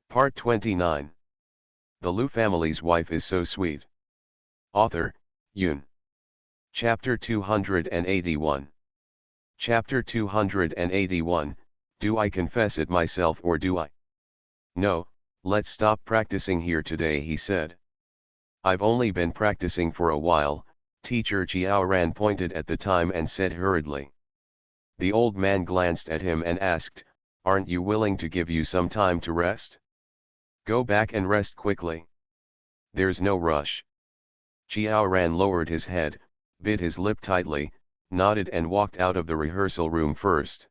Part 29. The Liu family's wife is so sweet. Author, Yoon. Chapter 281. Chapter 281, Do I confess it myself or do I? No, let's stop practicing here today, he said. I've only been practicing for a while, teacher Jiaoran pointed at the time and said hurriedly. The old man glanced at him and asked, Aren't you willing to give you some time to rest? Go back and rest quickly. There's no rush. Jiaoran lowered his head, bit his lip tightly, nodded and walked out of the rehearsal room first.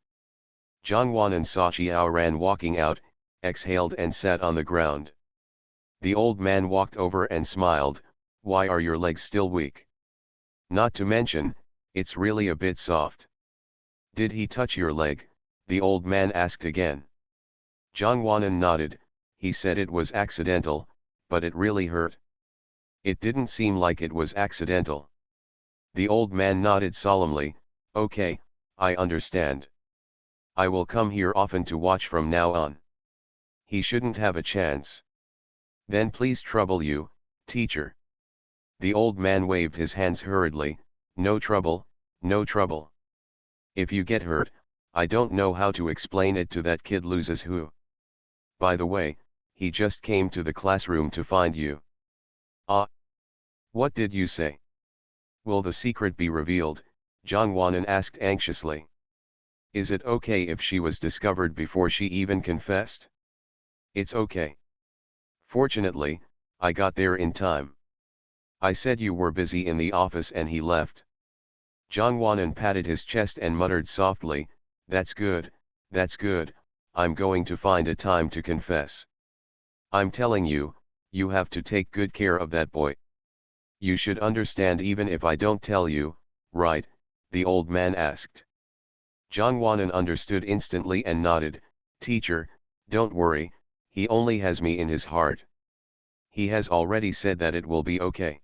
Zhang Wanan saw Jiaoran walking out, exhaled and sat on the ground. The old man walked over and smiled, Why are your legs still weak? Not to mention, it's really a bit soft. Did he touch your leg? The old man asked again. Zhang Wanan nodded. He said it was accidental, but it really hurt. It didn't seem like it was accidental. The old man nodded solemnly, Okay, I understand. I will come here often to watch from now on. He shouldn't have a chance. Then please trouble you, teacher. The old man waved his hands hurriedly, No trouble, no trouble. If you get hurt, I don't know how to explain it to that kid loses who. By the way, he just came to the classroom to find you. Ah. What did you say? Will the secret be revealed? Zhang Wanan asked anxiously. Is it okay if she was discovered before she even confessed? It's okay. Fortunately, I got there in time. I said you were busy in the office and he left. Zhang Wanan patted his chest and muttered softly, That's good, I'm going to find a time to confess. I'm telling you, you have to take good care of that boy. You should understand even if I don't tell you, right? The old man asked. Zhang Wanan understood instantly and nodded, Teacher, don't worry, he only has me in his heart. He has already said that it will be okay.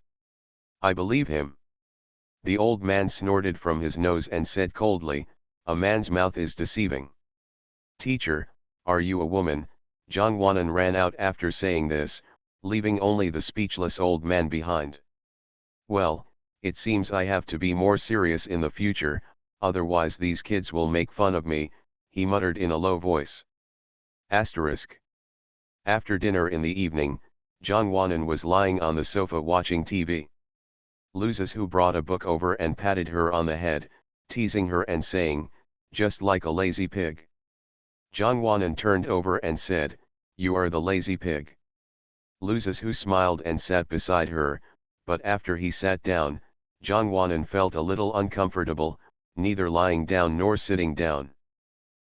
I believe him. The old man snorted from his nose and said coldly, A man's mouth is deceiving. Teacher, are you a woman? Zhang Wanan ran out after saying this, leaving only the speechless old man behind. Well, it seems I have to be more serious in the future, otherwise these kids will make fun of me, he muttered in a low voice. Asterisk. After dinner in the evening, Zhang Wanan was lying on the sofa watching TV. Luzes who brought a book over and patted her on the head, teasing her and saying, Just like a lazy pig. Zhang Wanan turned over and said, You are the lazy pig. Luzes who smiled and sat beside her, but after he sat down, Zhang Wanan felt a little uncomfortable, neither lying down nor sitting down.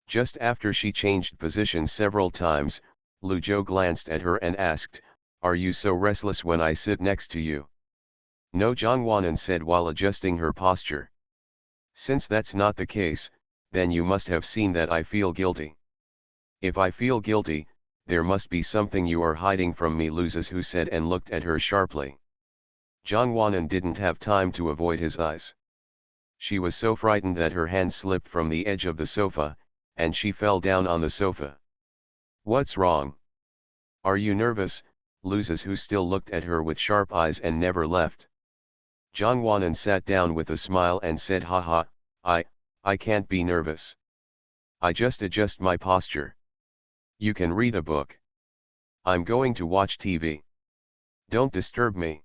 Just after she changed positions several times, Lu Zhou glanced at her and asked, Are you so restless when I sit next to you? No, Zhang Wanan said while adjusting her posture. Since that's not the case, then you must have seen that I feel guilty. If I feel guilty, there must be something you are hiding from me, Luzes who said and looked at her sharply. Zhang Wanan didn't have time to avoid his eyes. She was so frightened that her hand slipped from the edge of the sofa, and she fell down on the sofa. What's wrong? Are you nervous? Luzes who still looked at her with sharp eyes and never left. Zhang Wanan sat down with a smile and said, Haha, I can't be nervous. I just adjust my posture. You can read a book. I'm going to watch TV. Don't disturb me.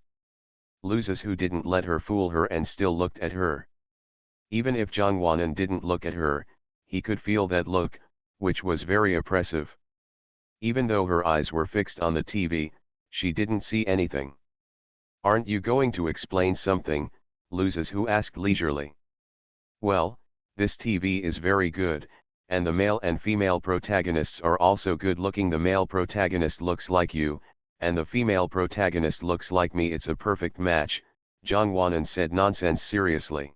Luzes who didn't let her fool her and still looked at her. Even if Zhang Wanan didn't look at her, he could feel that look, which was very oppressive. Even though her eyes were fixed on the TV, she didn't see anything. Aren't you going to explain something? Luzes who asked leisurely. Well, this TV is very good, and the male and female protagonists are also good looking. The male protagonist looks like you, and the female protagonist looks like me. It's a perfect match, Zhang Wanan said nonsense seriously.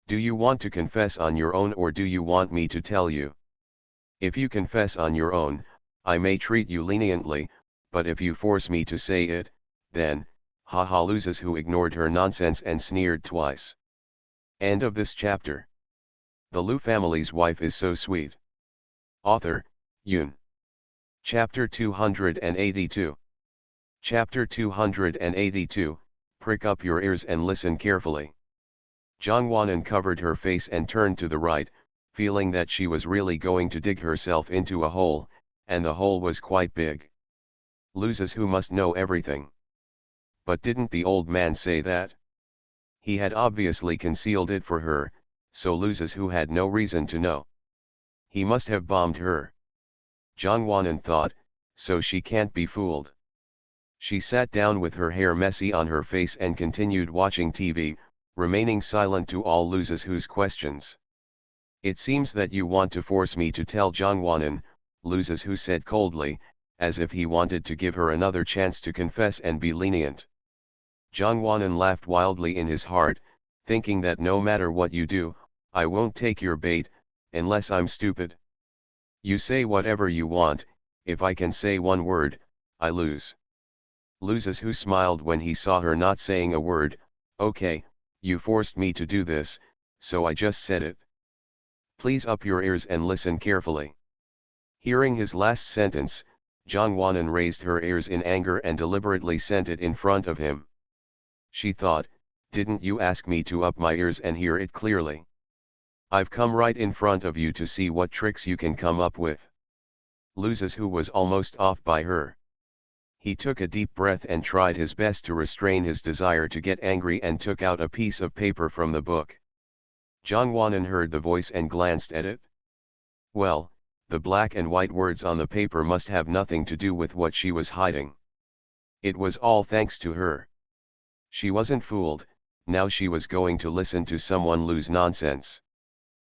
Do you want to confess on your own or do you want me to tell you? If you confess on your own, I may treat you leniently, but if you force me to say it, then, haha. Luzes who ignored her nonsense and sneered twice. End of this chapter. The Liu family's wife is so sweet. Author, Yoon. Chapter 282. Chapter 282, Prick up your ears and listen carefully. Jongwon covered her face and turned to the right, feeling that she was really going to dig herself into a hole, and the hole was quite big. Loses who must know everything. But didn't the old man say that? He had obviously concealed it for her, so loses who had no reason to know. He must have bombed her. Jongwon thought, so she can't be fooled. She sat down with her hair messy on her face and continued watching TV, remaining silent to all loses who's questions. It seems that you want to force me to tell Jongwon, loses who said coldly, as if he wanted to give her another chance to confess and be lenient. Jongwon laughed wildly in his heart, thinking that no matter what you do, I won't take your bait, unless I'm stupid. You say whatever you want, if I can say one word, I lose. Loses who smiled when he saw her not saying a word. Okay, you forced me to do this, so I just said it. Please up your ears and listen carefully. Hearing his last sentence, Jongwon raised her ears in anger and deliberately sent it in front of him. She thought, didn't you ask me to up my ears and hear it clearly? I've come right in front of you to see what tricks you can come up with. Loses who was almost off by her. He took a deep breath and tried his best to restrain his desire to get angry and took out a piece of paper from the book. Jongwon heard the voice and glanced at it. Well, the black and white words on the paper must have nothing to do with what she was hiding. It was all thanks to her. She wasn't fooled, now she was going to listen to someone lose nonsense.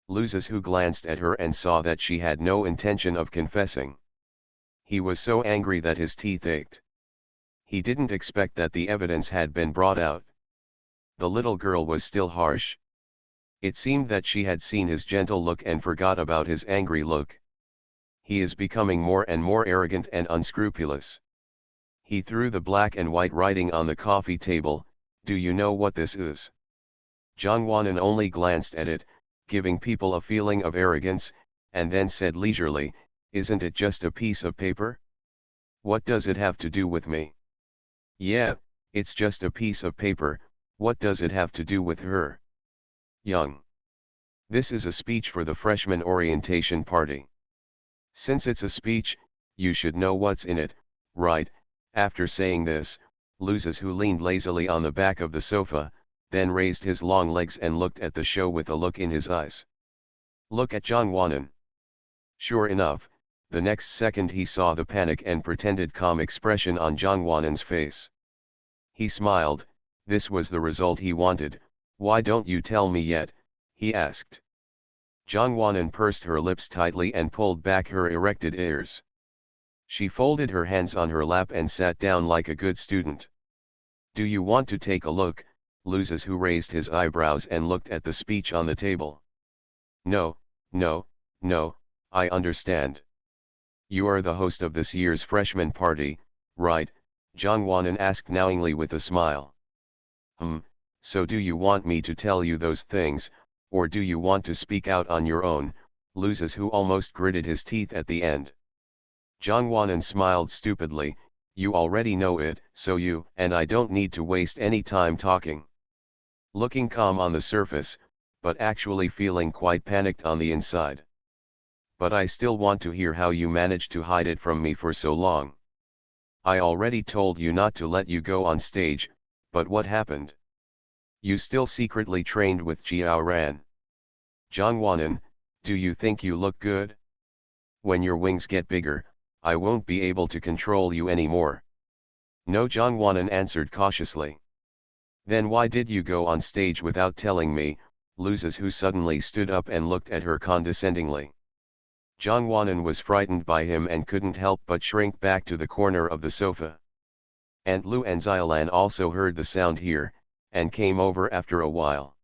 Loses who glanced at her and saw that she had no intention of confessing. He was so angry that his teeth ached. He didn't expect that the evidence had been brought out. The little girl was still harsh. It seemed that she had seen his gentle look and forgot about his angry look. He is becoming more and more arrogant and unscrupulous. He threw the black and white writing on the coffee table. Do you know what this is? Jongwon only glanced at it, giving people a feeling of arrogance, and then said leisurely, isn't it just a piece of paper? What does it have to do with me? Yeah, it's just a piece of paper, what does it have to do with her? Young. This is a speech for the freshman orientation party. Since it's a speech, you should know what's in it, right? After saying this, loses who leaned lazily on the back of the sofa, then raised his long legs and looked at the show with a look in his eyes. Look at Jongwon. Sure enough, the next second he saw the panic and pretended calm expression on Jongwon's face. He smiled, this was the result he wanted. Why don't you tell me yet? He asked. Jongwon pursed her lips tightly and pulled back her erected ears. She folded her hands on her lap and sat down like a good student. Do you want to take a look? Loses who raised his eyebrows and looked at the speech on the table. No, no, no, I understand. You are the host of this year's freshman party, right? Jongwon asked knowingly with a smile. So do you want me to tell you those things, or do you want to speak out on your own? Loses who almost gritted his teeth at the end. Jongwon smiled stupidly, you already know it, so you and I don't need to waste any time talking. Looking calm on the surface, but actually feeling quite panicked on the inside. But I still want to hear how you managed to hide it from me for so long. I already told you not to let you go on stage, but what happened? You still secretly trained with Jiao Ran. Jongwon, do you think you look good? When your wings get bigger, I won't be able to control you anymore. No, Jongwon answered cautiously. Then why did you go on stage without telling me? Loses who suddenly stood up and looked at her condescendingly. Jongwon was frightened by him and couldn't help but shrink back to the corner of the sofa. Aunt Lu and Xiaolan also heard the sound here, and came over after a while.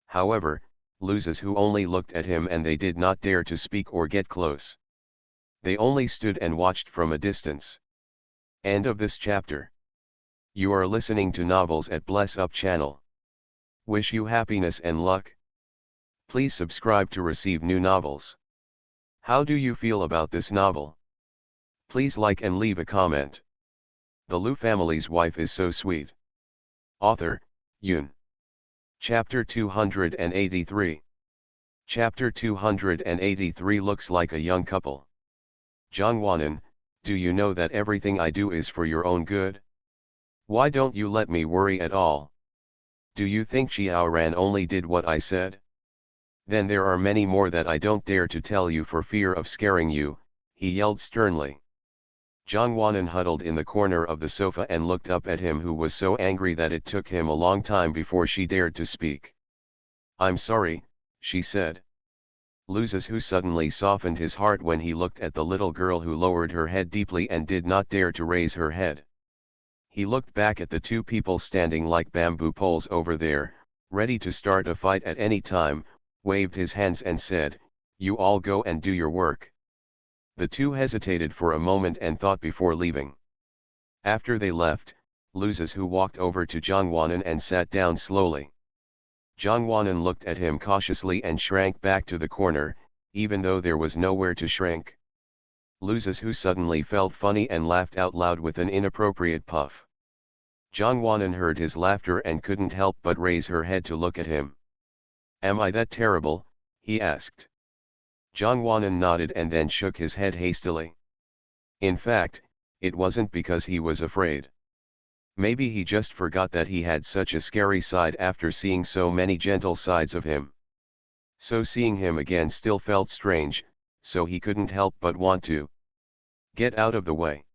However, Loses who only looked at him and they did not dare to speak or get close. They only stood and watched from a distance. End of this chapter. You are listening to Novels at Bless Up channel. Wish you happiness and luck. Please subscribe to receive new novels. How do you feel about this novel? Please like and leave a comment. The Lu family's wife is so sweet. Author, Yoon. Chapter 283. Chapter 283 looks like a young couple. Jongwon-in, do you know that everything I do is for your own good? Why don't you let me worry at all? Do you think Xiaoran only did what I said? Then there are many more that I don't dare to tell you for fear of scaring you, he yelled sternly. Jongwon-in huddled in the corner of the sofa and looked up at him, who was so angry that it took him a long time before she dared to speak. I'm sorry, she said. Luzes, who suddenly softened his heart when he looked at the little girl who lowered her head deeply and did not dare to raise her head. He looked back at the two people standing like bamboo poles over there, ready to start a fight at any time, waved his hands and said, "You all go and do your work." The two hesitated for a moment and thought before leaving. After they left, Luzes who walked over to Jongwon-in and sat down slowly. Jongwon-in looked at him cautiously and shrank back to the corner, even though there was nowhere to shrink. Luzes who suddenly felt funny and laughed out loud with an inappropriate puff. Jongwon-in heard his laughter and couldn't help but raise her head to look at him. Am I that terrible? He asked. Jongwon-in nodded and then shook his head hastily. In fact, it wasn't because he was afraid. Maybe he just forgot that he had such a scary side after seeing so many gentle sides of him. So seeing him again still felt strange, so he couldn't help but want to get out of the way.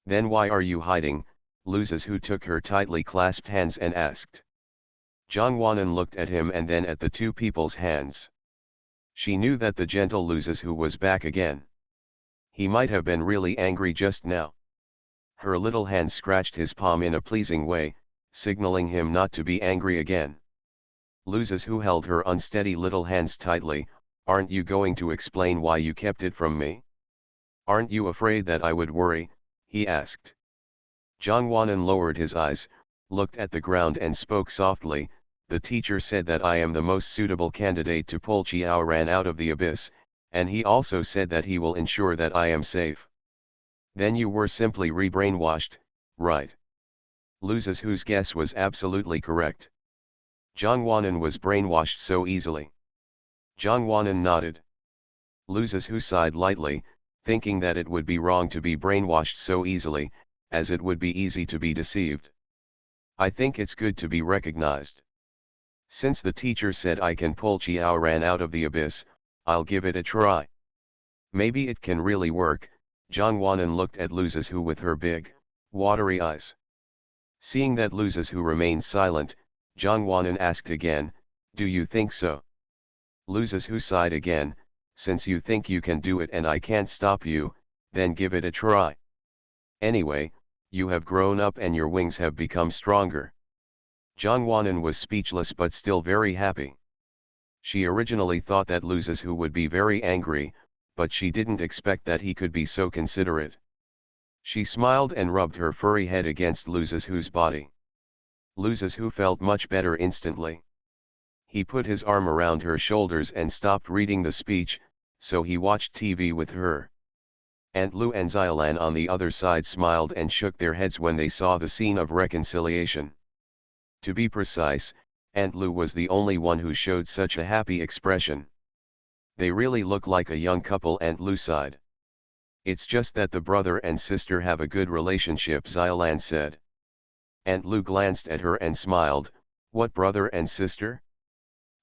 Then why are you hiding? Luzes, who took her tightly clasped hands and asked. Jongwon-in looked at him and then at the two people's hands. She knew that the gentle Luzes who was back again. He might have been really angry just now. Her little hand scratched his palm in a pleasing way, signaling him not to be angry again. Luzes, who held her unsteady little hands tightly, aren't you going to explain why you kept it from me? Aren't you afraid that I would worry? He asked. Jongwon-in lowered his eyes, looked at the ground and spoke softly. The teacher said that I am the most suitable candidate to pull Xiaoran out of the abyss, and he also said that he will ensure that I am safe. Then you were simply re-brainwashed, right? Luzes, whose guess was absolutely correct. Jongwon-in was brainwashed so easily. Jongwon-in nodded. Luzes, who sighed lightly, thinking that it would be wrong to be brainwashed so easily, as it would be easy to be deceived. I think it's good to be recognized. Since the teacher said I can pull Xiaoran out of the abyss, I'll give it a try. Maybe it can really work. Jongwon-in looked at Luzes, who with her big, watery eyes. Seeing that Luzes who remained silent, Jongwon-in asked again, do you think so? Luzes who sighed again, since you think you can do it and I can't stop you, then give it a try. Anyway, you have grown up and your wings have become stronger. Jongwon-in was speechless but still very happy. She originally thought that Luzes who would be very angry, but she didn't expect that he could be so considerate. She smiled and rubbed her furry head against Luzes who's body. Luzes who felt much better instantly. He put his arm around her shoulders and stopped reading the speech, so he watched TV with her. Aunt Lu and Xiaolan on the other side smiled and shook their heads when they saw the scene of reconciliation. To be precise, Aunt Lu was the only one who showed such a happy expression. They really look like a young couple, Aunt Lu sighed. It's just that the brother and sister have a good relationship, Xiaolan said. Aunt Lu glanced at her and smiled. What brother and sister?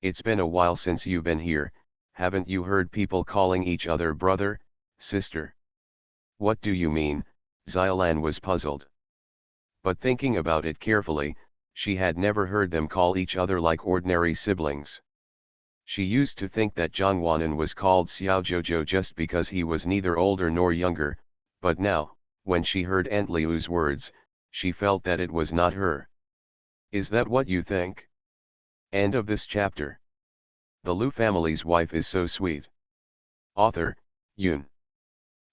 It's been a while since you've been here, haven't you heard people calling each other brother, sister? What do you mean? Xiaolan was puzzled. But thinking about it carefully, she had never heard them call each other like ordinary siblings. She used to think that Jongwon-in was called Xiao Jojo just because he was neither older nor younger, but now, when she heard Aunt Liu's words, she felt that it was not her. Is that what you think? End of this chapter. The Lu family's wife is so sweet. Author, Yoon.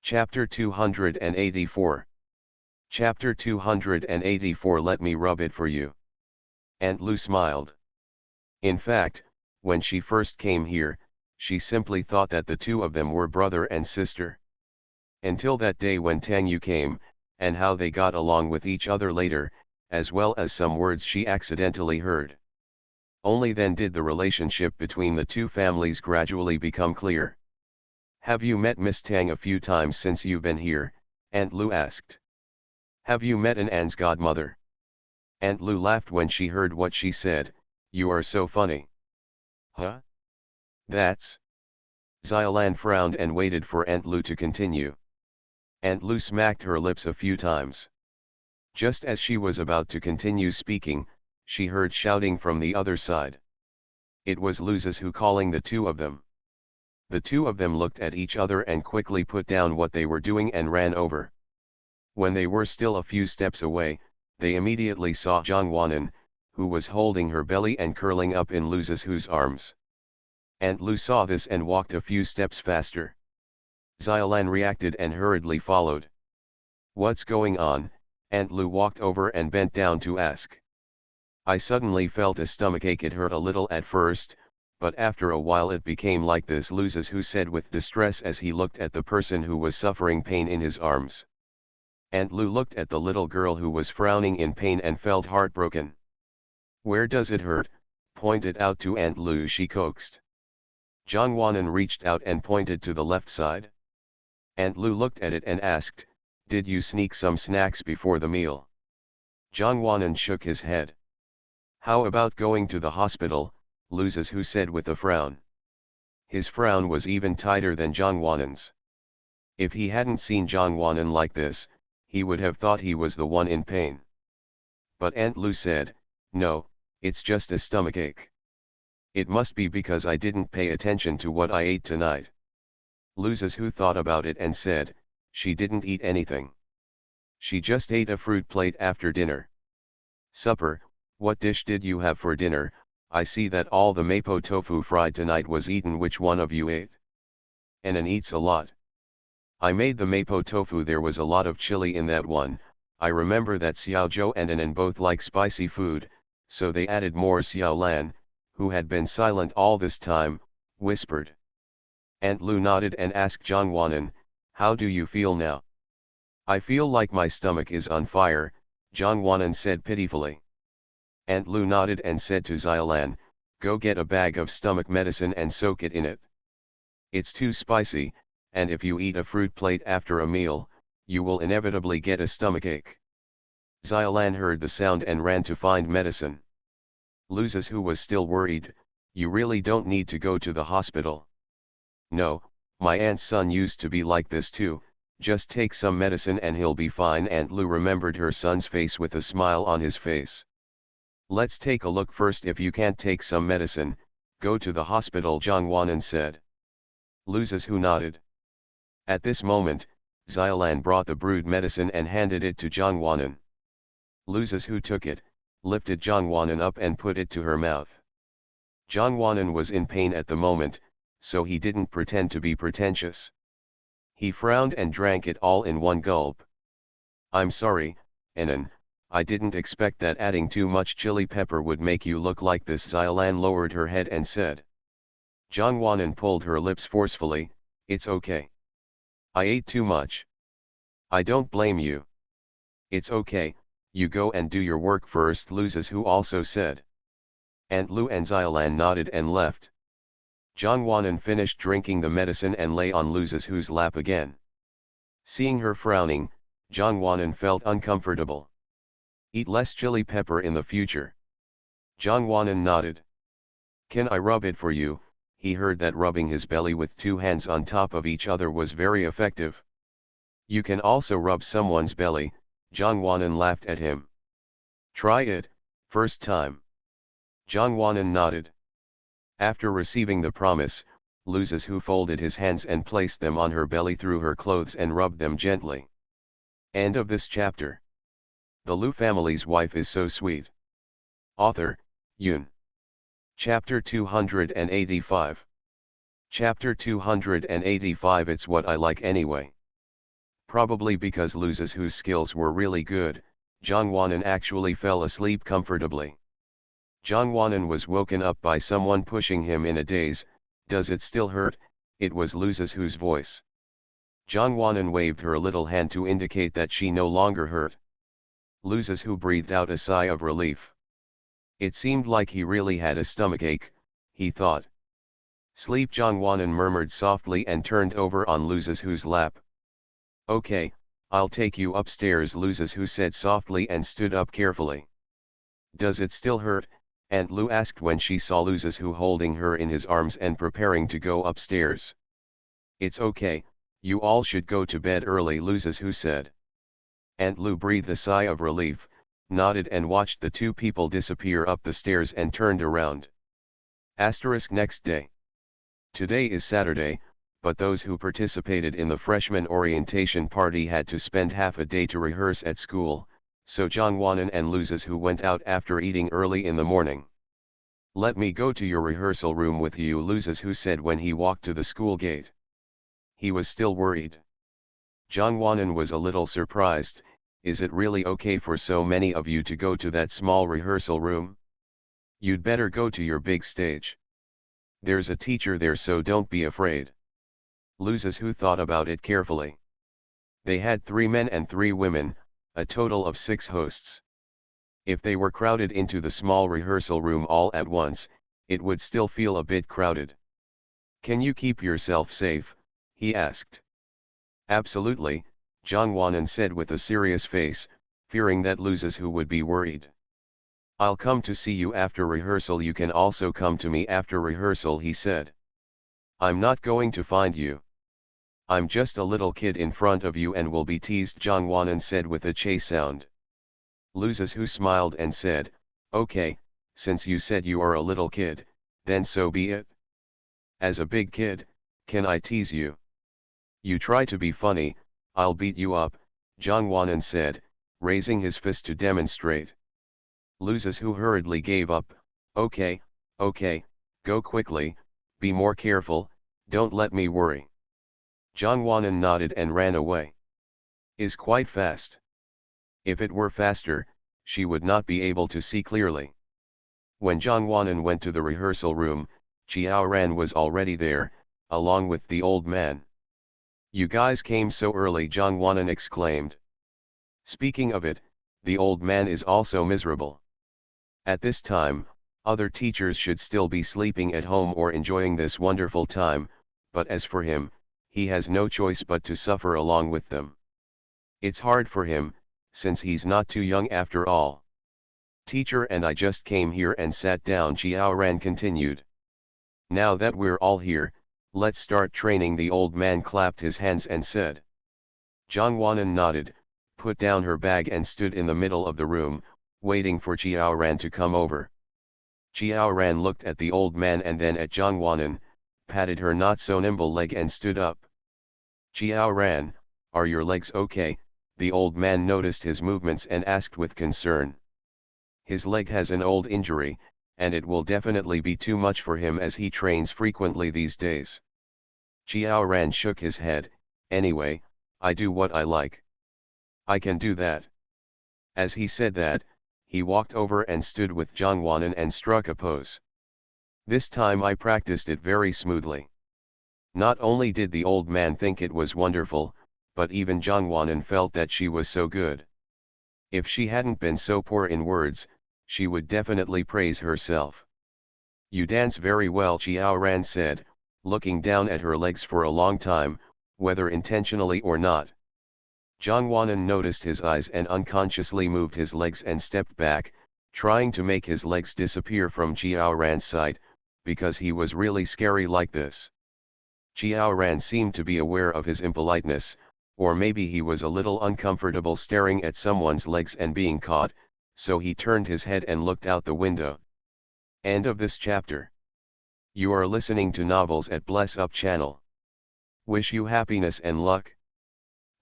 Chapter 284. Chapter 284. Let me rub it for you. Aunt Lu smiled. In fact, when she first came here, she simply thought that the two of them were brother and sister. Until that day when Tang Yu came, and how they got along with each other later, as well as some words she accidentally heard. Only then did the relationship between the two families gradually become clear. "Have you met Miss Tang a few times since you've been here?" Aunt Lu asked. "Have you met An's godmother?" Aunt Lu laughed when she heard what she said. "You are so funny." "Huh? That's..." Xiaolan frowned and waited for Aunt Lu to continue. Aunt Lu smacked her lips a few times. Just as she was about to continue speaking, she heard shouting from the other side. It was Luzes who calling the two of them. The two of them looked at each other and quickly put down what they were doing and ran over. When they were still a few steps away, they immediately saw Zhang Wanan, who was holding her belly and curling up in Luzes whose arms. Aunt Lu saw this and walked a few steps faster. Xiaolan reacted and hurriedly followed. "What's going on?" Aunt Lu walked over and bent down to ask. "I suddenly felt a stomachache. It hurt a little at first, but after a while it became like this," Luzes who said with distress as he looked at the person who was suffering pain in his arms. Aunt Lu looked at the little girl who was frowning in pain and felt heartbroken. "Where does it hurt? Point it out to Aunt Lu," she coaxed. Zhang Wanan reached out and pointed to the left side. Aunt Lu looked at it and asked, "Did you sneak some snacks before the meal?" Zhang Wanan shook his head. "How about going to the hospital?" Luzes who said with a frown. His frown was even tighter than Zhang Wanan's. If he hadn't seen Zhang Wanan like this, he would have thought he was the one in pain. But Aunt Lu said, "No, it's just a stomachache. It must be because I didn't pay attention to what I ate tonight." Luzes who thought about it and said, "She didn't eat anything. She just ate a fruit plate after dinner." "Supper, what dish did you have for dinner? I see that all the mapo tofu fried tonight was eaten. Which one of you ate?" "Anan eats a lot. I made the mapo tofu. There was a lot of chili in that one. I remember that Xiaozhou and Anan both like spicy food, so they added more." Xiaolan, who had been silent all this time, whispered. Aunt Lu nodded and asked Zhang Wanan, "How do you feel now?" "I feel like my stomach is on fire," Zhang Wanan said pitifully. Aunt Lu nodded and said to Xiaolan, "Go get a bag of stomach medicine and soak it in it. It's too spicy, and if you eat a fruit plate after a meal, you will inevitably get a stomachache." Xiaolan heard the sound and ran to find medicine. Luzes who was still worried, "You really don't need to go to the hospital." "No, my aunt's son used to be like this too, just take some medicine and he'll be fine." Aunt Lu remembered her son's face with a smile on his face. "Let's take a look first. If you can't take some medicine, go to the hospital," Zhang Wanan said. Luzes who nodded. At this moment, Xiaolan brought the brewed medicine and handed it to Zhang Wanan. Luzes who took it, lifted Zhang Wanan up and put it to her mouth. Zhang Wanan was in pain at the moment, so he didn't pretend to be pretentious. He frowned and drank it all in one gulp. "I'm sorry, Anan, I didn't expect that adding too much chili pepper would make you look like this." Xiaolan lowered her head and said. Zhang Wanan pulled her lips forcefully, "It's okay. I ate too much. I don't blame you. It's okay, you go and do your work first," Luzes who also said. Aunt Lu and Xiaolan nodded and left. Zhang Wanan finished drinking the medicine and lay on Luzes who's lap again. Seeing her frowning, Zhang Wanan felt uncomfortable. "Eat less chili pepper in the future." Zhang Wanan nodded. "Can I rub it for you?" He heard that rubbing his belly with two hands on top of each other was very effective. "You can also rub someone's belly," Zhang Wanan laughed at him. "Try it, first time." Zhang Wanan nodded. After receiving the promise, Luzes who folded his hands and placed them on her belly through her clothes and rubbed them gently. End of this chapter. The Lu family's wife is so sweet. Author, Yun. Chapter 285. Chapter 285. It's what I like anyway. Probably because Luzes whose skills were really good, Zhang Wanan actually fell asleep comfortably. Zhang Wanan was woken up by someone pushing him in a daze. "Does it still hurt?" It was Luzes whose voice. Jongwanan waved her little hand to indicate that she no longer hurt. Loses who breathed out a sigh of relief. It seemed like he really had a stomachache, he thought. Sleep, Jongwanan murmured softly and turned over on Loses who's lap. Okay, I'll take you upstairs, Loses who said softly and stood up carefully. Does it still hurt? Aunt Lou asked when she saw Loses who holding her in his arms and preparing to go upstairs. It's okay, you all should go to bed early, Loses who said. Aunt Lou breathed a sigh of relief, nodded and watched the two people disappear up the stairs and turned around. Next day. Today is Saturday, but those who participated in the freshman orientation party had to spend half a day to rehearse at school, so Jongwanan and Loses who went out after eating early in the morning. Let me go to your rehearsal room with you, Loses who said when he walked to the school gate. He was still worried. Jongwanan was a little surprised. Is it really okay for so many of you to go to that small rehearsal room? You'd better go to your big stage. There's a teacher there, so don't be afraid. Loses who thought about it carefully. They had 3 men and 3 women, a total of 6 hosts. If they were crowded into the small rehearsal room all at once, it would still feel a bit crowded. Can you keep yourself safe? He asked. Absolutely, Jongwanan said with a serious face, fearing that Loses who would be worried. I'll come to see you after rehearsal. You can also come to me after rehearsal, he said. I'm not going to find you. I'm just a little kid in front of you and will be teased, Jongwanan said with a chase sound. Loses who smiled and said, okay, since you said you are a little kid, then so be it. As a big kid, can I tease you? You try to be funny, I'll beat you up, Jongwanan said, raising his fist to demonstrate. Loses who hurriedly gave up. Okay, go quickly, be more careful, don't let me worry. Jongwanan nodded and ran away. Is quite fast. If it were faster, she would not be able to see clearly. When Jongwanan went to the rehearsal room, Chiao Ran was already there, along with the old man. You guys came so early, Jongwanan exclaimed. Speaking of it, the old man is also miserable. At this time, other teachers should still be sleeping at home or enjoying this wonderful time, but as for him, he has no choice but to suffer along with them. It's hard for him, since he's not too young after all. Teacher and I just came here and sat down, Chiao Ran continued. Now that we're all here, let's start training. The old man clapped his hands and said. Jongwanan nodded, put down her bag and stood in the middle of the room, waiting for Chiao Ran to come over. Chiao Ran looked at the old man and then at Jongwanan, patted her not so nimble leg and stood up. Chiao Ran, are your legs okay? The old man noticed his movements and asked with concern. His leg has an old injury, and it will definitely be too much for him as he trains frequently these days. Chiao Ran shook his head. Anyway, I do what I like. I can do that. As he said that, he walked over and stood with Jongwanan and struck a pose. This time I practiced it very smoothly. Not only did the old man think it was wonderful, but even Jongwanan felt that she was so good. If she hadn't been so poor in words, she would definitely praise herself. You dance very well, Chiao Ran said, looking down at her legs for a long time, whether intentionally or not. Jongwanan noticed his eyes and unconsciously moved his legs and stepped back, trying to make his legs disappear from Chiao Ran's sight, because he was really scary like this. Chiao Ran seemed to be aware of his impoliteness, or maybe he was a little uncomfortable staring at someone's legs and being caught, so he turned his head and looked out the window. End of this chapter. You are listening to Novels at Bless Up channel. Wish you happiness and luck.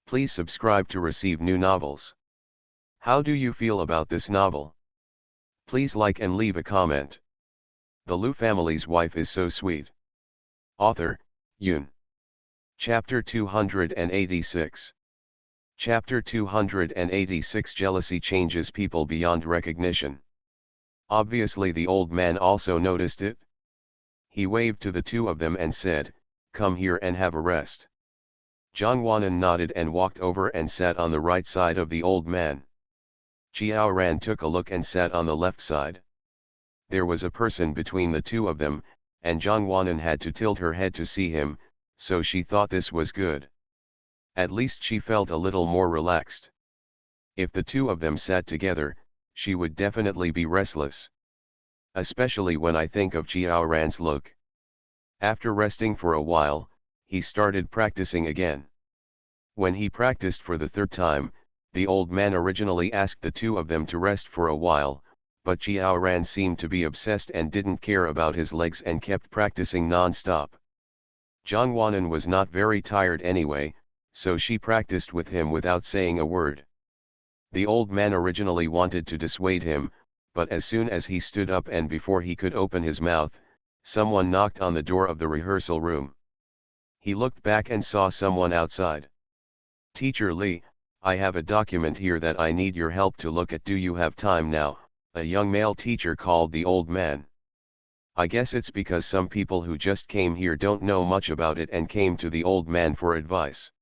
Please subscribe to receive new novels. How do you feel about this novel? Please like and leave a comment. The Liu family's wife is so sweet. Author, Yoon. Chapter 286. Chapter 286. Jealousy changes people beyond recognition. Obviously the old man also noticed it. He waved to the two of them and said, "Come here and have a rest." Zhang Wanan nodded and walked over and sat on the right side of the old man. Chiao Ran took a look and sat on the left side. There was a person between the two of them, and Zhang Wanan had to tilt her head to see him, so she thought this was good. At least she felt a little more relaxed. If the two of them sat together, she would definitely be restless. Especially when I think of Chiao Ran's look. After resting for a while, he started practicing again. When he practiced for the third time, the old man originally asked the two of them to rest for a while, but Chiao Ran seemed to be obsessed and didn't care about his legs and kept practicing non-stop. Zhang Wanan was not very tired anyway, so she practiced with him without saying a word. The old man originally wanted to dissuade him, but as soon as he stood up and before he could open his mouth, someone knocked on the door of the rehearsal room. He looked back and saw someone outside. "Teacher Li, I have a document here that I need your help to look at. Do you have time now?" a young male teacher called the old man. I guess it's because some people who just came here don't know much about it and came to the old man for advice.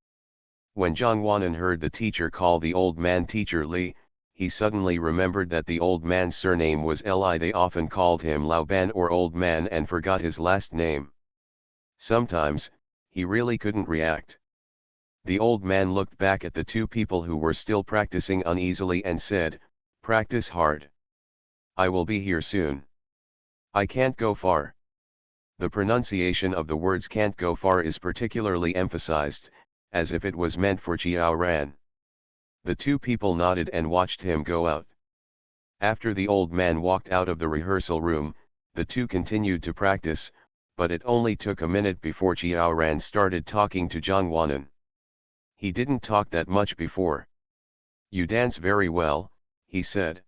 When Zhang Wanan heard the teacher call the old man Teacher Li, he suddenly remembered that the old man's surname was Li. They often called him Lao Ban or Old Man and forgot his last name. Sometimes, he really couldn't react. The old man looked back at the two people who were still practicing uneasily and said, "Practice hard. I will be here soon. I can't go far." The pronunciation of the words "can't go far" is particularly emphasized, as if it was meant for Chiao Ran. The two people nodded and watched him go out. After the old man walked out of the rehearsal room, the two continued to practice, but it only took a minute before Chiao Ran started talking to Zhang Wanan. He didn't talk that much before. "You dance very well," he said.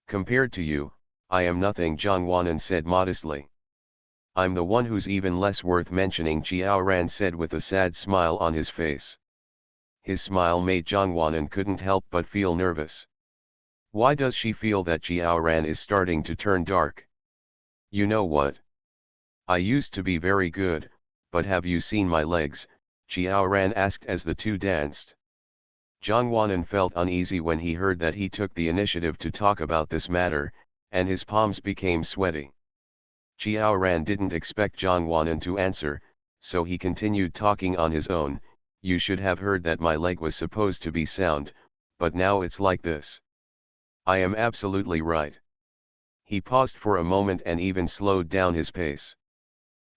"Compared to you, I am nothing," Zhang Wanan said modestly. "I'm the one who's even less worth mentioning," Chiao Ran said with a sad smile on his face. His smile made Zhang Wanan couldn't help but feel nervous. Why does she feel that Chiao Ran is starting to turn dark? "You know what? I used to be very good, but have you seen my legs?" Chiao Ran asked as the two danced. Zhang Wanan felt uneasy when he heard that he took the initiative to talk about this matter, and his palms became sweaty. Chiao Ran didn't expect Zhang Wanan to answer, so he continued talking on his own. "You should have heard that my leg was supposed to be sound, but now it's like this. I am absolutely right." He paused for a moment and even slowed down his pace.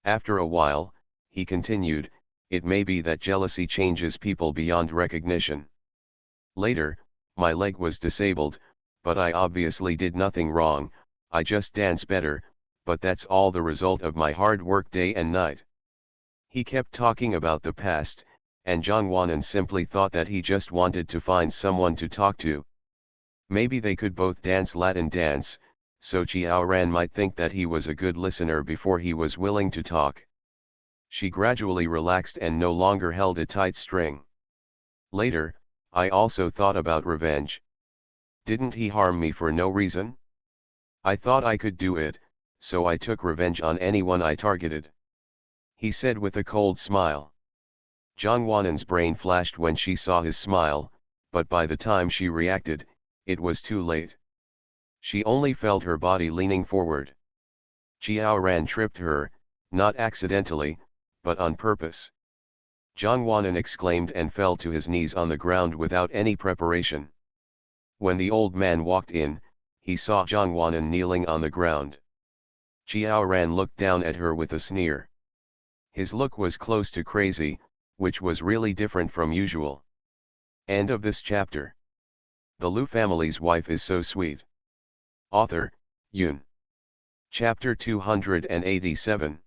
After a while, he continued, "It may be that jealousy changes people beyond recognition. Later, my leg was disabled, but I obviously did nothing wrong. I just dance better, but that's all the result of my hard work day and night." He kept talking about the past, and Zhang Wanan simply thought that he just wanted to find someone to talk to. Maybe they could both dance Latin dance, so Chiao Ran might think that he was a good listener before he was willing to talk. She gradually relaxed and no longer held a tight string. "Later, I also thought about revenge. Didn't he harm me for no reason? I thought I could do it, so I took revenge on anyone I targeted," he said with a cold smile. Zhang Wanan's brain flashed when she saw his smile, but by the time she reacted, it was too late. She only felt her body leaning forward. Chiao Ran tripped her, not accidentally, but on purpose. Zhang Wanan exclaimed and fell to his knees on the ground without any preparation. When the old man walked in, he saw Zhang Wanan kneeling on the ground. Chiao Ran looked down at her with a sneer. His look was close to crazy, which was really different from usual. End of this chapter. The Liu family's wife is so sweet. Author, Yun. Chapter 287.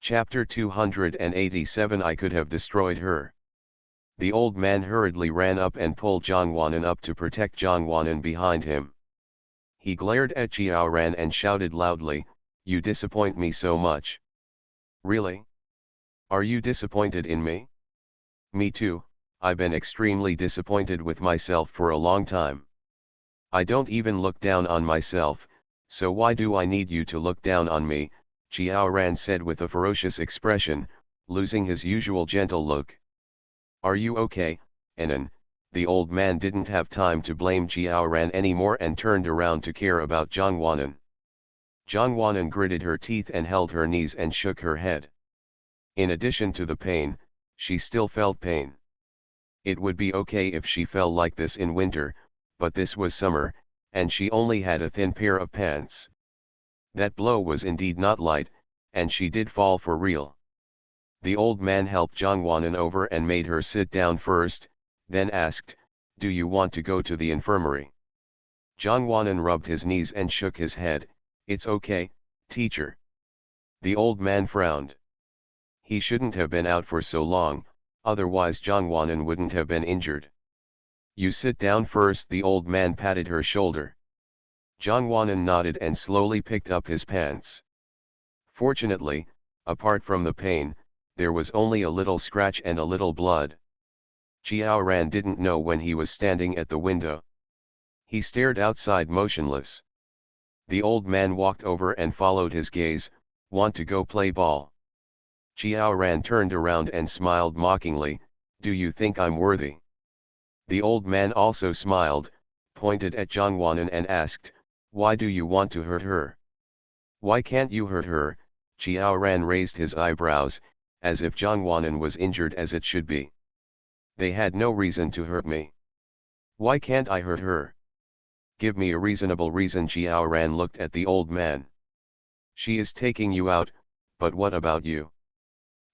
Chapter 287. I could have destroyed her. The old man hurriedly ran up and pulled Zhang Wanan up to protect Zhang Wanan behind him. He glared at Chiao Ran and shouted loudly, "You disappoint me so much." "Really? Are you disappointed in me?" "Me too, I've been extremely disappointed with myself for a long time. I don't even look down on myself, so why do I need you to look down on me?" Chiao Ran said with a ferocious expression, losing his usual gentle look. Are you okay, Anan? The old man didn't have time to blame Jiaoran anymore and turned around to care about Zhangwanan. Zhangwanan gritted her teeth and held her knees and shook her head. In addition to the pain, she still felt pain. It would be okay if she fell like this in winter, but this was summer, and she only had a thin pair of pants. That blow was indeed not light, and she did fall for real. The old man helped Zhangwanan over and made her sit down first, then asked, "Do you want to go to the infirmary?" Zhangwanan rubbed his knees and shook his head. "It's okay, teacher." The old man frowned. He shouldn't have been out for so long, otherwise Zhangwanan wouldn't have been injured. "You sit down first." The old man patted her shoulder. Zhangwanan nodded and slowly picked up his pants. Fortunately, apart from the pain, there was only a little scratch and a little blood. Jiaoran didn't know when he was standing at the window. He stared outside motionless. The old man walked over and followed his gaze. "Want to go play ball?" Jiaoran turned around and smiled mockingly. "Do you think I'm worthy?" The old man also smiled, pointed at Zhangwanan and asked, "Why do you want to hurt her?" "Why can't you hurt her?" Jiaoran raised his eyebrows, as if Zhangwanan was injured as it should be. "They had no reason to hurt me. Why can't I hurt her? Give me a reasonable reason." Jiaoran looked at the old man. "She is taking you out, but what about you?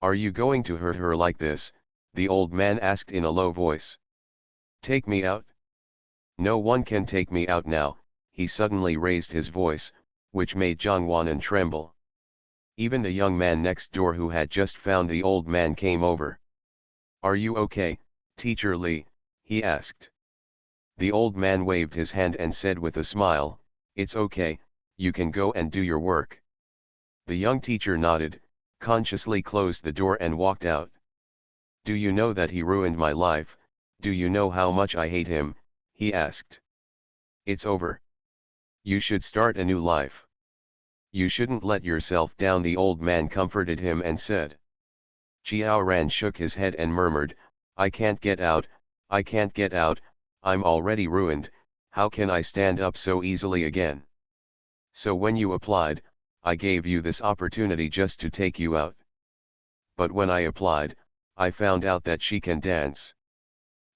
Are you going to hurt her like this?" the old man asked in a low voice. "Take me out? No one can take me out now." He suddenly raised his voice, which made Zhangwanan tremble. Even the young man next door who had just found the old man came over. "Are you okay, Teacher Li?" he asked. The old man waved his hand and said with a smile, "It's okay, you can go and do your work." The young teacher nodded, consciously closed the door and walked out. "Do you know that he ruined my life? Do you know how much I hate him?" he asked. "It's over. You should start a new life. You shouldn't let yourself down." The old man comforted him and said. Jiaoran shook his head and murmured, "I can't get out, I can't get out, I'm already ruined, how can I stand up so easily again? So when you applied, I gave you this opportunity just to take you out. But when I applied, I found out that she can dance.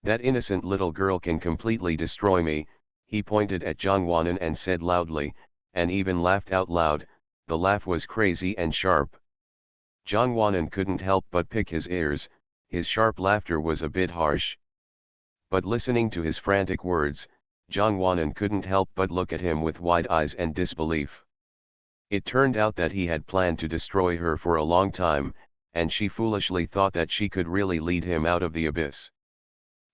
That innocent little girl can completely destroy me." He pointed at Zhangwanan and said loudly, and even laughed out loud. The laugh was crazy and sharp. Zhangwanan couldn't help but pick his ears. His sharp laughter was a bit harsh. But listening to his frantic words, Zhangwanan couldn't help but look at him with wide eyes and disbelief. It turned out that he had planned to destroy her for a long time, and she foolishly thought that she could really lead him out of the abyss.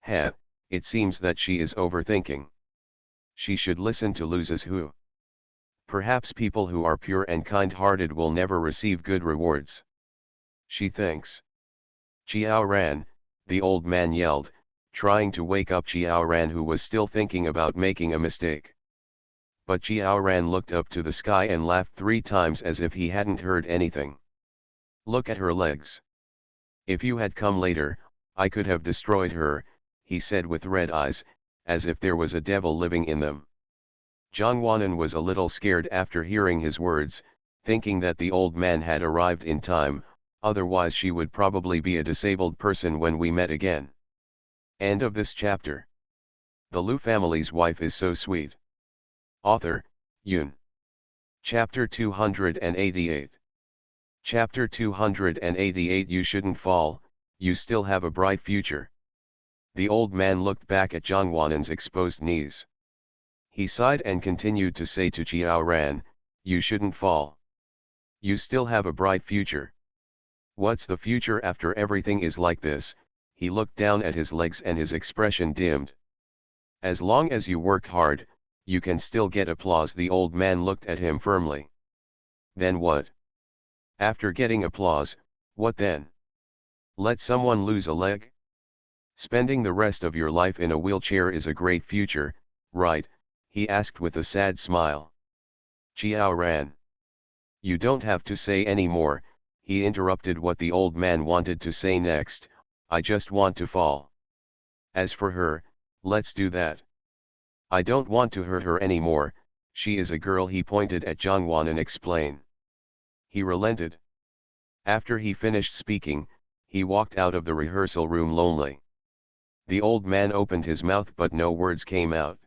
Heh, it seems that she is overthinking. She should listen to losers who. Perhaps people who are pure and kind-hearted will never receive good rewards. She thinks. "Jiaoran," the old man yelled, trying to wake up Jiaoran, who was still thinking about making a mistake. But Jiaoran looked up to the sky and laughed 3 times as if he hadn't heard anything. "Look at her legs. If you had come later, I could have destroyed her," he said with red eyes, as if there was a devil living in them. Zhangwanan was a little scared after hearing his words, thinking that the old man had arrived in time, otherwise she would probably be a disabled person when we met again. End of this chapter. The Lu family's wife is so sweet. Author, Yun. Chapter 288. Chapter 288. You shouldn't fall, you still have a bright future. The old man looked back at Zhangwanan's exposed knees. He sighed and continued to say to Jiaoran, "You shouldn't fall. You still have a bright future. What's the future after everything is like this?" He looked down at his legs and his expression dimmed. "As long as you work hard, you can still get applause." The old man looked at him firmly. "Then what? After getting applause, what then? Let someone lose a leg? Spending the rest of your life in a wheelchair is a great future, right?" he asked with a sad smile. Jiaoran. "You don't have to say any more," he interrupted what the old man wanted to say next. I just want to fall. As for her, let's do that. I don't want to hurt her anymore, she is a girl. He pointed at Jongwon and explained. He relented. After he finished speaking, he walked out of the rehearsal room lonely. The old man opened his mouth but no words came out.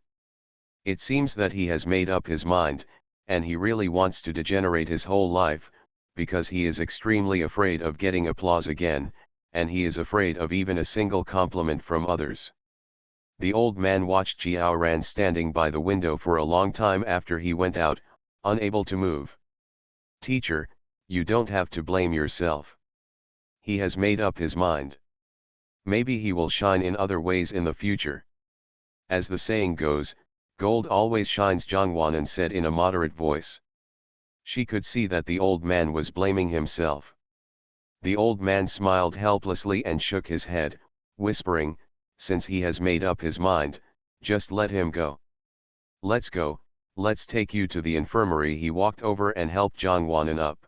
It seems that he has made up his mind, and he really wants to degenerate his whole life, because he is extremely afraid of getting applause again, and he is afraid of even a single compliment from others. The old man watched Jiao Ran standing by the window for a long time after he went out, unable to move. Teacher, you don't have to blame yourself. He has made up his mind. Maybe he will shine in other ways in the future. As the saying goes, gold always shines, Jongwon said in a moderate voice. She could see that the old man was blaming himself. The old man smiled helplessly and shook his head, whispering, since he has made up his mind, just let him go. Let's go, let's take you to the infirmary. He walked over and helped Jongwon up.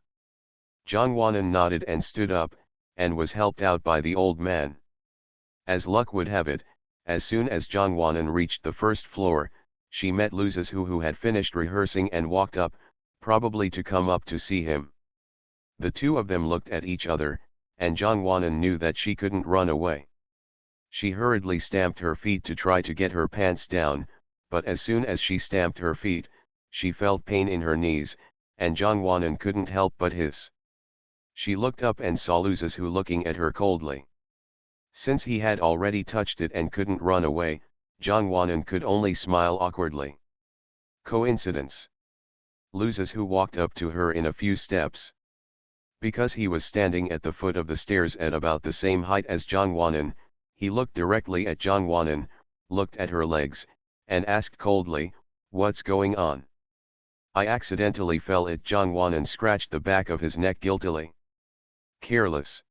Jongwon nodded and stood up, and was helped out by the old man. As luck would have it, as soon as Jongwon reached the first floor, she met Luzes who had finished rehearsing and walked up, probably to come up to see him. The two of them looked at each other, and Jongwon knew that she couldn't run away. She hurriedly stamped her feet to try to get her pants down, but as soon as she stamped her feet, she felt pain in her knees, and Jongwon couldn't help but hiss. She looked up and saw Luzes looking at her coldly. Since he had already touched it and couldn't run away, Jongwon could only smile awkwardly. Coincidence. Luzes walked up to her in a few steps. Because he was standing at the foot of the stairs at about the same height as Jongwon, he looked directly at Jongwon, looked at her legs, and asked coldly, "What's going on?" "I accidentally fell." Jongwon scratched the back of his neck guiltily. Careless.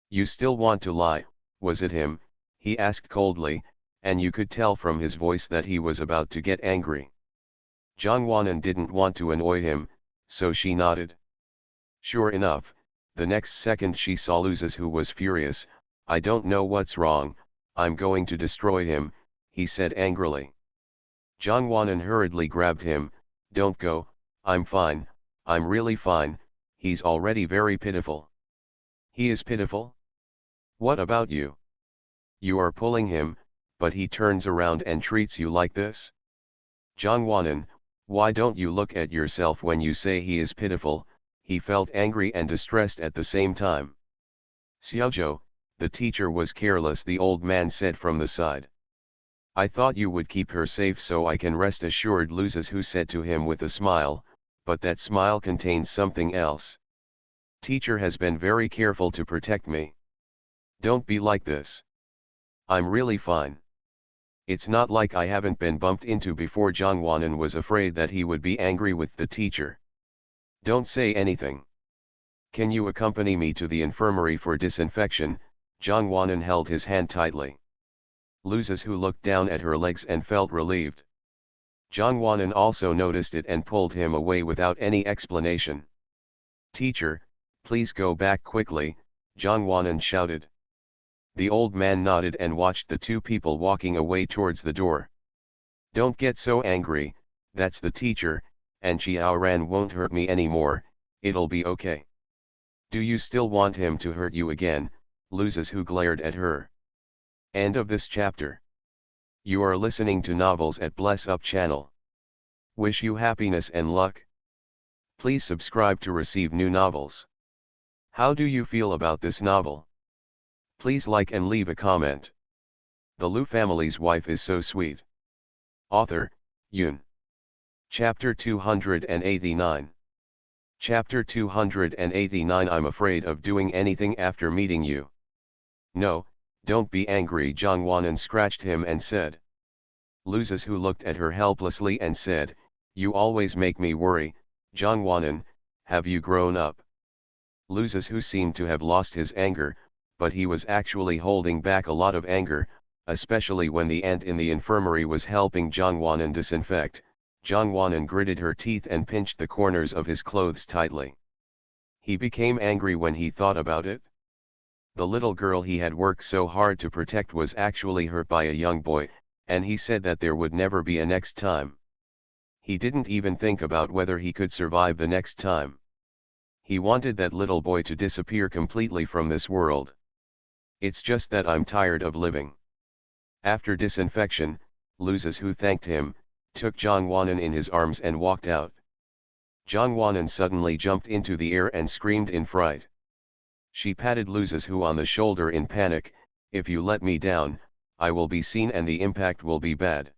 You still want to lie, was it him? He asked coldly, and you could tell from his voice that he was about to get angry. Jongwon didn't want to annoy him, so she nodded. Sure enough, the next second she saw Luzes was furious. "I don't know what's wrong, I'm going to destroy him," he said angrily. Jongwon hurriedly grabbed him. "Don't go, I'm fine, I'm really fine, he's already very pitiful." "He is pitiful? What about you? You are pulling him, but he turns around and treats you like this?" "Jongwon, why don't you look at yourself when you say he is pitiful?" He felt angry and distressed at the same time. "Xiaozhou, the teacher was careless," the old man said from the side. "I thought you would keep her safe so I can rest assured," Luzes said to him with a smile, but that smile contained something else. "Teacher has been very careful to protect me. Don't be like this. I'm really fine. It's not like I haven't been bumped into before." Jongwon was afraid that he would be angry with the teacher. "Don't say anything. Can you accompany me to the infirmary for disinfection?" Jongwon held his hand tightly. Luzes looked down at her legs and felt relieved. Jongwon also noticed it and pulled him away without any explanation. "Teacher, please go back quickly," Jongwon shouted. The old man nodded and watched the two people walking away towards the door. "Don't get so angry, that's the teacher, and Xiao Ran won't hurt me anymore, it'll be okay." "Do you still want him to hurt you again?" Luzes glared at her. End of this chapter. You are listening to Novels at Bless Up channel. Wish you happiness and luck. Please subscribe to receive new novels. How do you feel about this novel? Please like and leave a comment. The Liu family's wife is so sweet. Author, Yoon. Chapter 289. Chapter 289. I'm afraid of doing anything after meeting you. "No, don't be angry." Jongwon scratched him and said. Luzes looked at her helplessly and said, "You always make me worry, Jongwon, have you grown up?" Luzes seemed to have lost his anger, but he was actually holding back a lot of anger, especially when the aunt in the infirmary was helping Jongwon disinfect. Jongwon gritted her teeth and pinched the corners of his clothes tightly. He became angry when he thought about it. The little girl he had worked so hard to protect was actually hurt by a young boy, and he said that there would never be a next time. He didn't even think about whether he could survive the next time. He wanted that little boy to disappear completely from this world. It's just that I'm tired of living. After disinfection, Luzes, who thanked him, took Jongwanan in his arms and walked out. Jongwanan suddenly jumped into the air and screamed in fright. She patted Luzes, who on the shoulder in panic. If you let me down, I will be seen and the impact will be bad.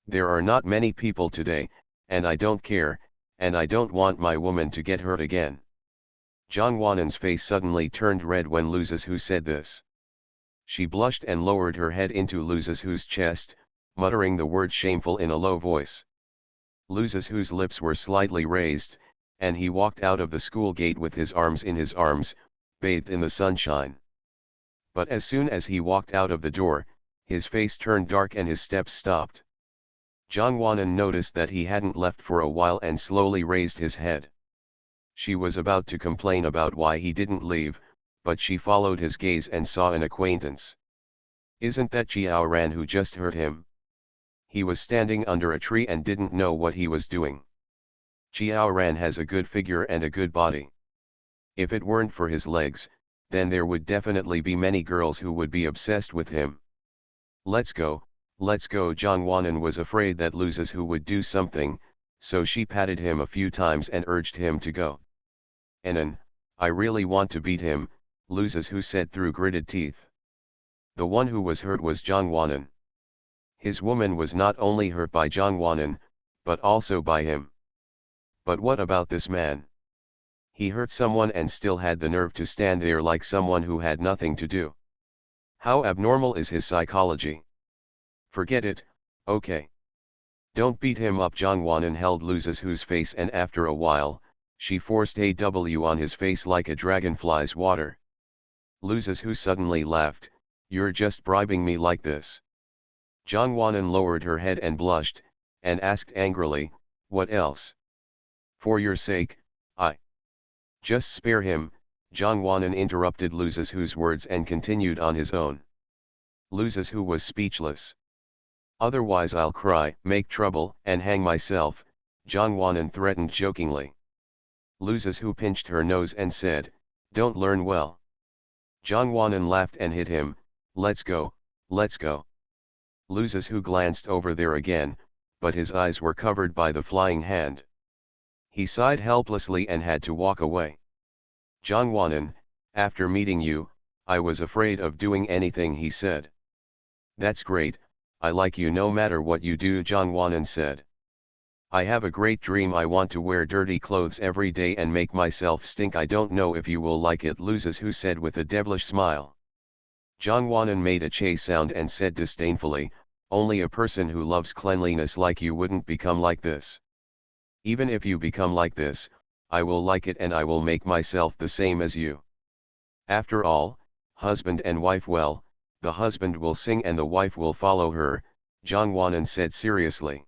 There are not many people today, and I don't care, and I don't want my woman to get hurt again. Jongwanan's face suddenly turned red when Luzes, who said this. She blushed and lowered her head into Luzes, whose chest, muttering the word shameful in a low voice. Luzes, whose lips were slightly raised, and he walked out of the school gate with his arms in his arms, bathed in the sunshine. But as soon as he walked out of the door, his face turned dark and his steps stopped. Jongwanan noticed that he hadn't left for a while and slowly raised his head. She was about to complain about why he didn't leave, but she followed his gaze and saw an acquaintance. Isn't that Chiao Ran who just hurt him? He was standing under a tree and didn't know what he was doing. Chiao Ran has a good figure and a good body. If it weren't for his legs, then there would definitely be many girls who would be obsessed with him. Let's go, Jongwanan was afraid that Luzes who would do something, so she patted him a few times and urged him to go. Anan, I really want to beat him, Luzes who said through gritted teeth. The one who was hurt was Jongwanan. His woman was not only hurt by Jongwanan, but also by him. But what about this man? He hurt someone and still had the nerve to stand there like someone who had nothing to do. How abnormal is his psychology? Forget it, okay. Don't beat him up. Jongwanan held Luzes whose face, and after a while, she forced a W on his face like a dragonfly's water. Luzes who suddenly laughed, you're just bribing me like this. Jongwanan lowered her head and blushed, and asked angrily, what else? For your sake, I. Just spare him, Jongwanan interrupted Luzes whose words and continued on his own. Luzes who was speechless. Otherwise I'll cry, make trouble, and hang myself, Jongwanan threatened jokingly. Luzes who pinched her nose and said, don't learn well. Jongwanan laughed and hit him, let's go, let's go. Luzes who glanced over there again, but his eyes were covered by the flying hand. He sighed helplessly and had to walk away. Jongwanan, after meeting you, I was afraid of doing anything, he said. That's great, I like you no matter what you do, Jongwanan said. I have a great dream. I want to wear dirty clothes every day and make myself stink. I don't know if you will like it, Luzes who said with a devilish smile. Jongwanan made a chase sound and said disdainfully, only a person who loves cleanliness like you wouldn't become like this. Even if you become like this, I will like it and I will make myself the same as you. After all, husband and wife, well, the husband will sing and the wife will follow her, Jongwanan said seriously.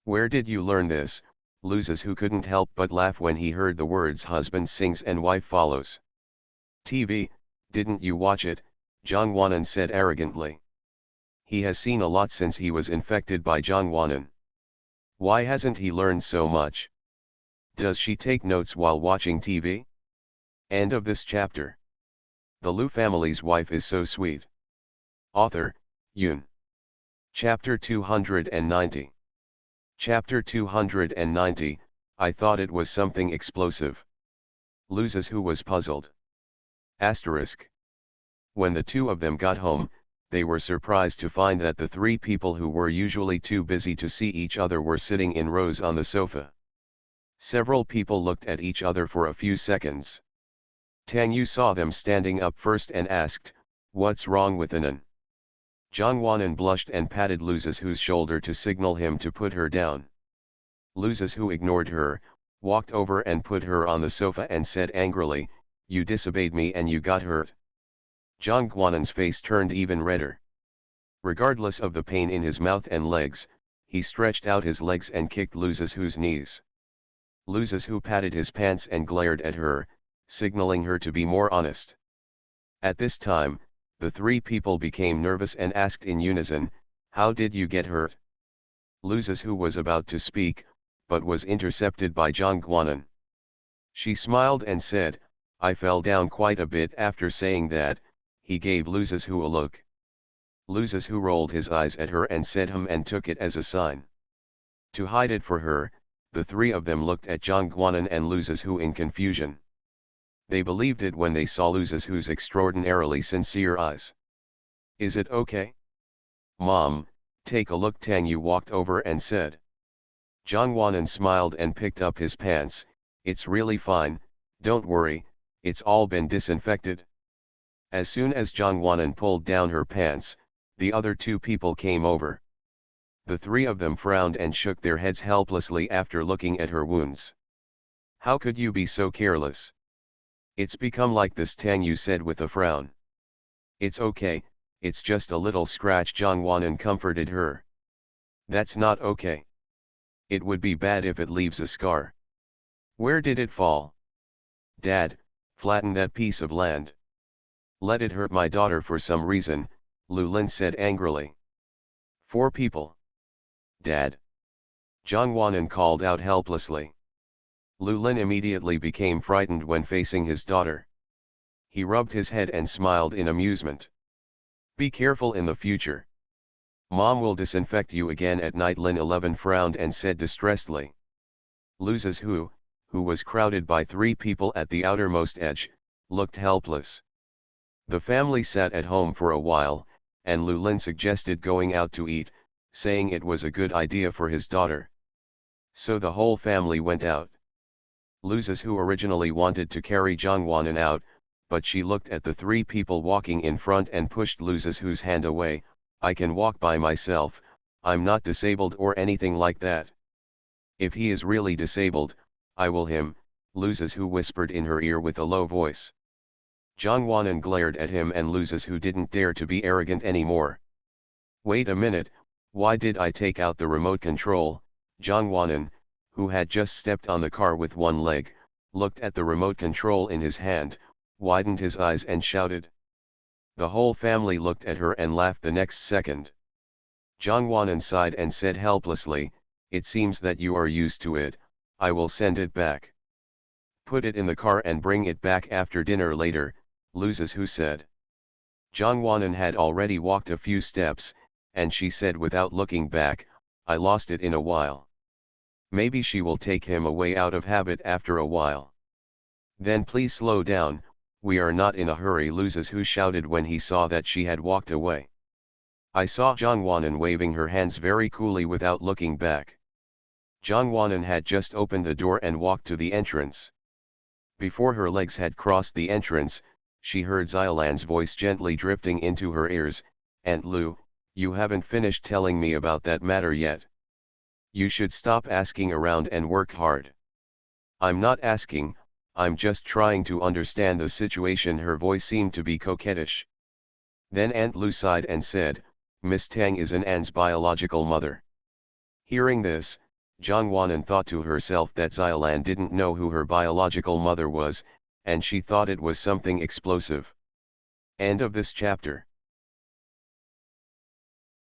Where did you learn this? Luzes who couldn't help but laugh when he heard the words husband sings and wife follows. TV, didn't you watch it? Jongwanan said arrogantly. He has seen a lot since he was infected by Jongwanan. Why hasn't he learned so much? Does she take notes while watching TV? End of this chapter. The Lu family's wife is so sweet. Author, Yoon. Chapter 290. Chapter 290, I thought it was something explosive. Luzes who was puzzled. Asterisk. When the two of them got home, they were surprised to find that the three people who were usually too busy to see each other were sitting in rows on the sofa. Several people looked at each other for a few seconds. Tang Yu saw them standing up first and asked, what's wrong with Anan? Jongwanan blushed and patted Luzes whose shoulder to signal him to put her down. Luzes who ignored her, walked over and put her on the sofa and said angrily, you disobeyed me and you got hurt. Jongwanan's face turned even redder. Regardless of the pain in his mouth and legs, he stretched out his legs and kicked Luzes whose knees. Luzes who patted his pants and glared at her, signaling her to be more honest. At this time, the three people became nervous and asked in unison, "How did you get hurt?" Luzes, who was about to speak, but was intercepted by Zhang Guanan. She smiled and said, "I fell down quite a bit." After saying that, he gave Luzes who a look. Luzes who rolled his eyes at her and said and took it as a sign. To hide it for her, the three of them looked at Zhang Guanan and Luzes who in confusion. They believed it when they saw Luzes who's extraordinarily sincere eyes. "Is it okay?" "Mom, take a look." Tang Yu walked over and said. Zhang Guanan smiled and picked up his pants. "It's really fine, don't worry, it's all been disinfected." As soon as Zhang Guanan pulled down her pants, the other two people came over. The three of them frowned and shook their heads helplessly after looking at her wounds. "How could you be so careless? It's become like this," Tang Yu said with a frown. "It's okay, it's just a little scratch." Zhang Guanan comforted her. "That's not okay. It would be bad if it leaves a scar." "Where did it fall?" "Dad, flatten that piece of land." "Let it hurt my daughter for some reason," Lu Lin said angrily. "Four people." "Dad!" Zhang Guanan called out helplessly. Lu Lin immediately became frightened when facing his daughter. He rubbed his head and smiled in amusement. "Be careful in the future. Mom will disinfect you again at night." Lin 11 frowned and said distressedly. Luzes who was crowded by three people at the outermost edge, looked helpless. The family sat at home for a while, and Lu Lin suggested going out to eat, saying it was a good idea for his daughter. So the whole family went out. Luzes who originally wanted to carry Zhang Guanan out, but she looked at the three people walking in front and pushed Luzes who's hand away. "I can walk by myself, I'm not disabled or anything like that." "If he is really disabled, I will him," Luzes who whispered in her ear with a low voice. Zhang Guanan glared at him and Luzes who didn't dare to be arrogant anymore. "Wait a minute, why did I take out the remote control?" Zhang Guanan, who had just stepped on the car with one leg, looked at the remote control in his hand, widened his eyes and shouted. The whole family looked at her and laughed the next second. Zhang Guanan sighed and said helplessly, "It seems that you are used to it, I will send it back." "Put it in the car and bring it back after dinner later," Luzes who said. Zhang Guanan had already walked a few steps, and she said without looking back, "I lost it in a while." Maybe she will take him away out of habit after a while. "Then please slow down, we are not in a hurry," Luzes who shouted when he saw that she had walked away. I saw Zhang Guanan waving her hands very coolly without looking back. Zhang Guanan had just opened the door and walked to the entrance. Before her legs had crossed the entrance, she heard Xiaolan's voice gently drifting into her ears, "Aunt Lu, you haven't finished telling me about that matter yet. You should stop asking around and work hard." "I'm not asking, I'm just trying to understand the situation." Her voice seemed to be coquettish. Then Aunt Lu sighed and said, "Miss Tang is an An's biological mother." Hearing this, Zhang Guanan thought to herself that Xiaolan didn't know who her biological mother was, and she thought it was something explosive. End of this chapter.